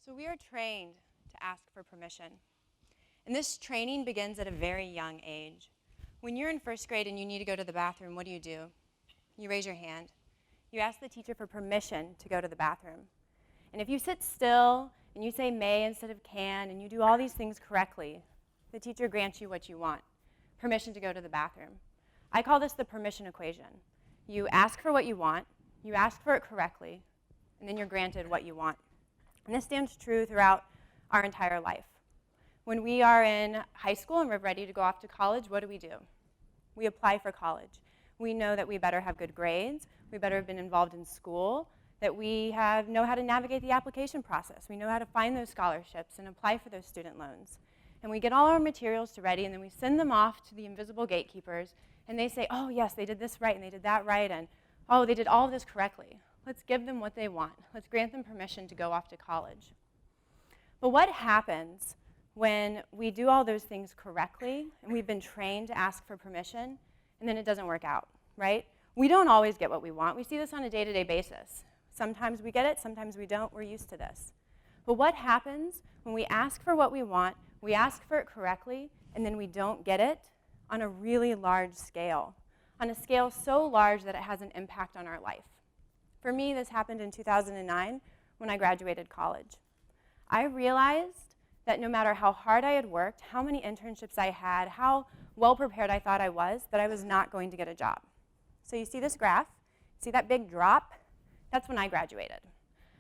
So we are trained to ask for permission. And this training begins at a very young age. When you're in first grade and you need to go to the bathroom, what do? You raise your hand. You ask the teacher for permission to go to the bathroom. And if you sit still and you say may instead of can and you do all these things correctly, the teacher grants you what you want, permission to go to the bathroom. I call this the permission equation. You ask for what you want, you ask for it correctly, and then you're granted what you want. And this stands true throughout our entire life. When we are in high school and we're ready to go off to college, what do? We apply for college. We know that we better have good grades, we better have been involved in school, that we know how to navigate the application process. We know how to find those scholarships and apply for those student loans. And we get all our materials to ready, and then we send them off to the invisible gatekeepers, and they say, oh, yes, they did this right, and they did that right, and oh, they did all of this correctly. Let's give them what they want. Let's grant them permission to go off to college. But what happens when we do all those things correctly, and we've been trained to ask for permission, and then it doesn't work out, right? We don't always get what we want. We see this on a day-to-day basis. Sometimes we get it, sometimes we don't. We're used to this. But what happens when we ask for what we want, we ask for it correctly, and then we don't get it on a really large scale, on a scale so large that it has an impact on our life? For me, this happened in 2009 when I graduated college. I realized that no matter how hard I had worked, how many internships I had, how well prepared I thought I was, that I was not going to get a job. So you see this graph, see that big drop? That's when I graduated.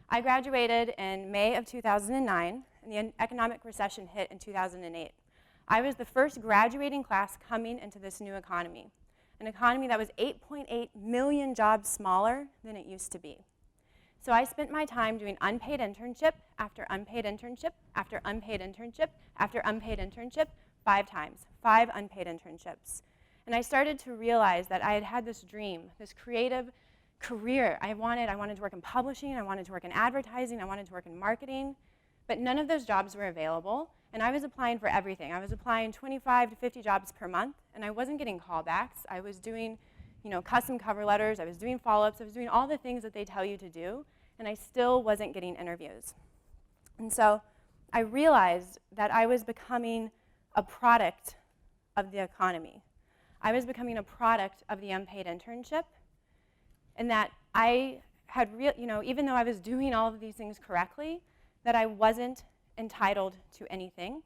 I graduated in May of 2009, and the economic recession hit in 2008. I was the first graduating class coming into this new economy, an economy that was 8.8 million jobs smaller than it used to be. So I spent my time doing unpaid internship after unpaid internship after unpaid internship after unpaid internship 5 times, 5 unpaid internships. And I started to realize that I had had this dream, this creative career. I wanted to work in publishing, I wanted to work in advertising, I wanted to work in marketing, but none of those jobs were available, and I was applying for everything. I was applying 25 to 50 jobs per month, and I wasn't getting callbacks. I was doing, custom cover letters, I was doing follow-ups, I was doing all the things that they tell you to do, and I still wasn't getting interviews. And so I realized that I was becoming a product of the economy. I was becoming a product of the unpaid internship, and that I had, even though I was doing all of these things correctly, that I wasn't entitled to anything,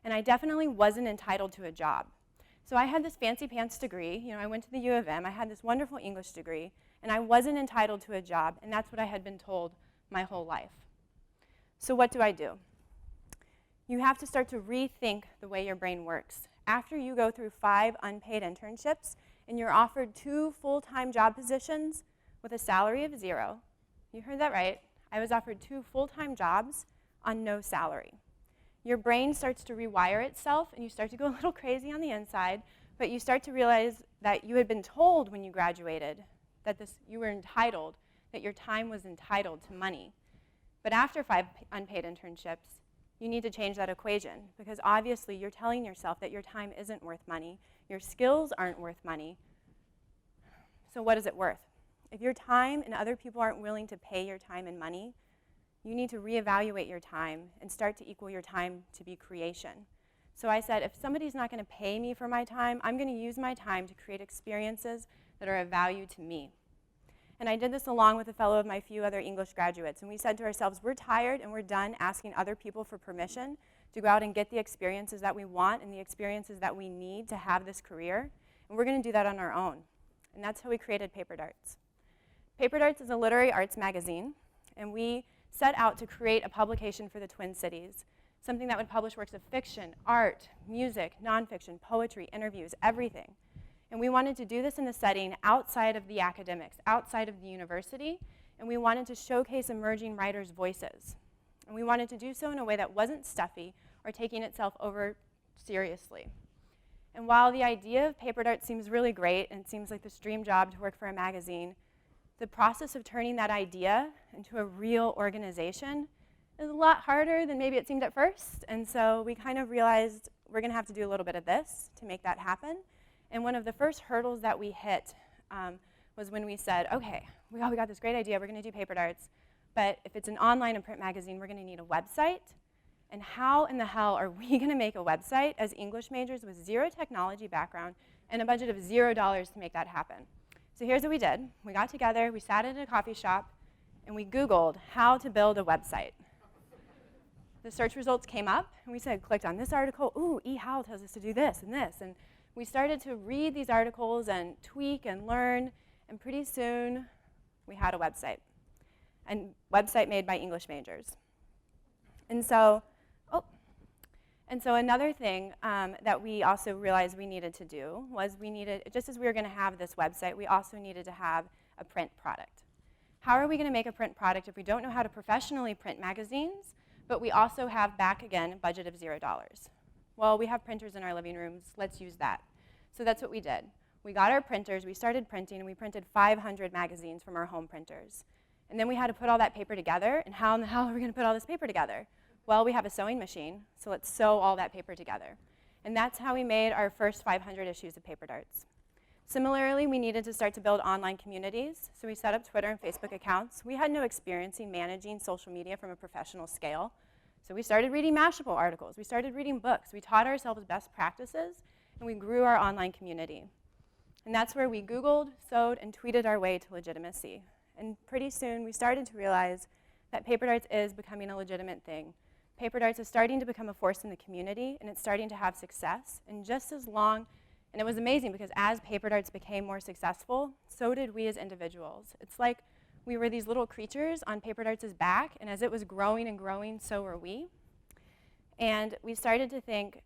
and I definitely wasn't entitled to a job. So I had this fancy pants degree, I went to the U of M, I had this wonderful English degree, and I wasn't entitled to a job, and that's what I had been told my whole life. So what do? You have to start to rethink the way your brain works. After you go through 5 unpaid internships, and you're offered 2 full-time job positions with a salary of 0, you heard that right, I was offered 2 full-time jobs on no salary. Your brain starts to rewire itself, and you start to go a little crazy on the inside, but you start to realize that you had been told when you graduated that you were entitled, that your time was entitled to money. But after 5 unpaid internships, you need to change that equation, because obviously you're telling yourself that your time isn't worth money, your skills aren't worth money. So what is it worth? If your time and other people aren't willing to pay your time and money, you need to reevaluate your time and start to equal your time to be creation. So I said, if somebody's not going to pay me for my time, I'm going to use my time to create experiences that are of value to me. And I did this along with a fellow of my few other English graduates. And we said to ourselves, we're tired and we're done asking other people for permission to go out and get the experiences that we want and the experiences that we need to have this career. And we're going to do that on our own. And that's how we created Paper Darts. Paper Darts is a literary arts magazine, and we set out to create a publication for the Twin Cities, something that would publish works of fiction, art, music, nonfiction, poetry, interviews, everything. And we wanted to do this in a setting outside of the academics, outside of the university, and we wanted to showcase emerging writers' voices. And we wanted to do so in a way that wasn't stuffy or taking itself over seriously. And while the idea of Paper Darts seems really great and seems like this dream job to work for a magazine, the process of turning that idea into a real organization is a lot harder than maybe it seemed at first. And so we kind of realized we're going to have to do a little bit of this to make that happen. And one of the first hurdles that we hit was when we said, okay, we got this great idea, we're going to do Paper Darts, but if it's an online and print magazine, we're going to need a website. And how in the hell are we going to make a website as English majors with zero technology background and a budget of $0 to make that happen? So here's what we did. We got together, we sat in a coffee shop, and we Googled how to build a website. The search results came up, and we said, clicked on this article. Ooh, eHow tells us to do this and this. And we started to read these articles and tweak and learn, and pretty soon we had a website, made by English majors. And so another thing that we also realized we needed to do was just as we were going to have this website, we also needed to have a print product. How are we going to make a print product if we don't know how to professionally print magazines, but we also have, back again, a budget of $0? Well, we have printers in our living rooms. Let's use that. So that's what we did. We got our printers, we started printing, and we printed 500 magazines from our home printers. And then we had to put all that paper together, and how in the hell are we going to put all this paper together? Well, we have a sewing machine, so let's sew all that paper together. And that's how we made our first 500 issues of Paper Darts. Similarly, we needed to start to build online communities, so we set up Twitter and Facebook accounts. We had no experience in managing social media from a professional scale, so we started reading Mashable articles. We started reading books. We taught ourselves best practices, and we grew our online community. And that's where we Googled, sewed, and tweeted our way to legitimacy. And pretty soon, we started to realize that Paper Darts is becoming a legitimate thing. Paper Darts is starting to become a force in the community, and it's starting to have success. And just as long, and it was amazing because as Paper Darts became more successful, so did we as individuals. It's like we were these little creatures on Paper Darts' back, and as it was growing and growing, so were we. And we started to think,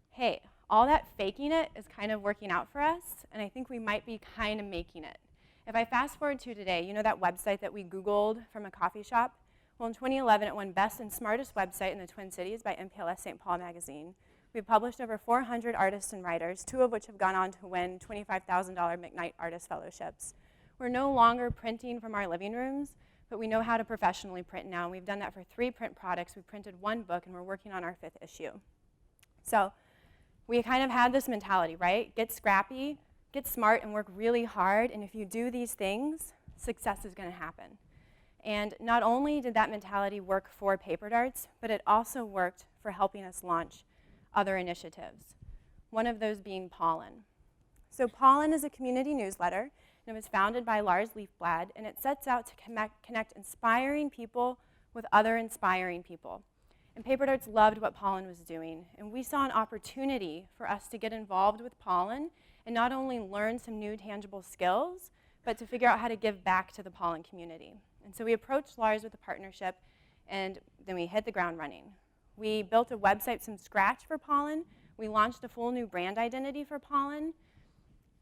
hey, all that faking it is kind of working out for us, and I think we might be kind of making it. If I fast forward to today, you know that website that we Googled from a coffee shop? Well, in 2011, it won Best and Smartest Website in the Twin Cities by MPLS St. Paul magazine. We've published over 400 artists and writers, 2 of which have gone on to win $25,000 McKnight Artist Fellowships. We're no longer printing from our living rooms, but we know how to professionally print now. And we've done that for 3 print products. We've printed 1 book, and we're working on our 5th issue. So we kind of had this mentality, right? Get scrappy, get smart, and work really hard. And if you do these things, success is going to happen. And not only did that mentality work for Paper Darts, but it also worked for helping us launch other initiatives, one of those being Pollen. So Pollen is a community newsletter, and it was founded by Lars Leafblad, and it sets out to connect inspiring people with other inspiring people. And Paper Darts loved what Pollen was doing, and we saw an opportunity for us to get involved with Pollen and not only learn some new tangible skills, but to figure out how to give back to the Pollen community. And so we approached Lars with a partnership, and then we hit the ground running. We built a website from scratch for Pollen. We launched a full new brand identity for Pollen,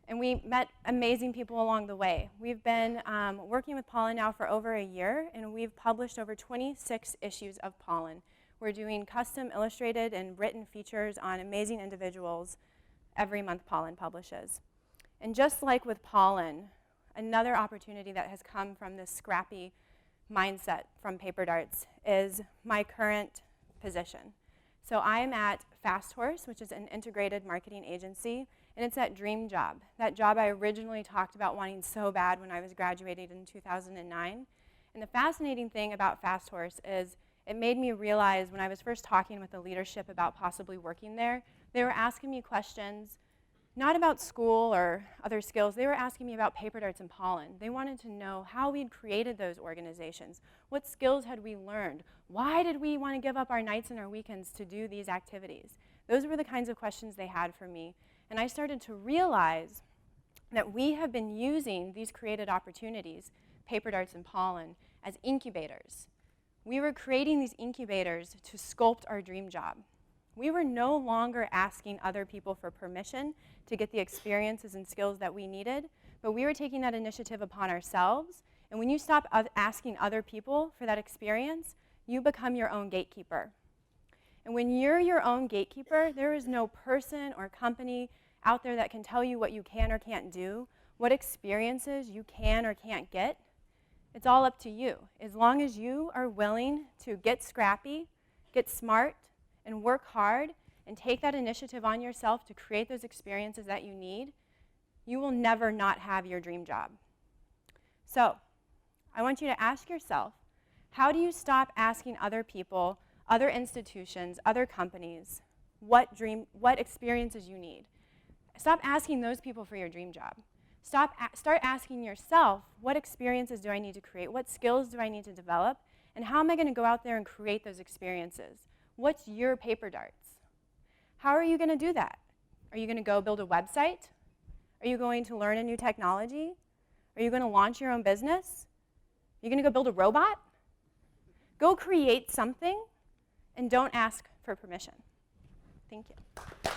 and we met amazing people along the way. We've been working with Pollen now for over a year, and we've published over 26 issues of Pollen. We're doing custom illustrated and written features on amazing individuals every month Pollen publishes. And just like with Pollen, another opportunity that has come from this scrappy mindset from Paper Darts is my current position. So I'm at Fast Horse, which is an integrated marketing agency, and it's that dream job, that job I originally talked about wanting so bad when I was graduating in 2009. And the fascinating thing about Fast Horse is it made me realize when I was first talking with the leadership about possibly working there, they were asking me questions not about school or other skills. They were asking me about Paper Darts and Pollen. They wanted to know how we'd created those organizations. What skills had we learned? Why did we want to give up our nights and our weekends to do these activities? Those were the kinds of questions they had for me. And I started to realize that we have been using these created opportunities, Paper Darts and Pollen, as incubators. We were creating these incubators to sculpt our dream job. We were no longer asking other people for permission to get the experiences and skills that we needed, but we were taking that initiative upon ourselves. And when you stop asking other people for that experience, you become your own gatekeeper. And when you're your own gatekeeper, there is no person or company out there that can tell you what you can or can't do, what experiences you can or can't get. It's all up to you. As long as you are willing to get scrappy, get smart, and work hard, and take that initiative on yourself to create those experiences that you need, you will never not have your dream job. So I want you to ask yourself, How do you stop asking other people, other institutions, other companies, what experiences you need? Stop asking those people for your dream job. Start asking yourself, what experiences do I need to create? What skills do I need to develop? And how am I going to go out there and create those experiences? What's your paper darts? How are you going to do that? Are you going to go build a website? Are you going to learn a new technology? Are you going to launch your own business? Are you going to go build a robot? Go create something and don't ask for permission. Thank you.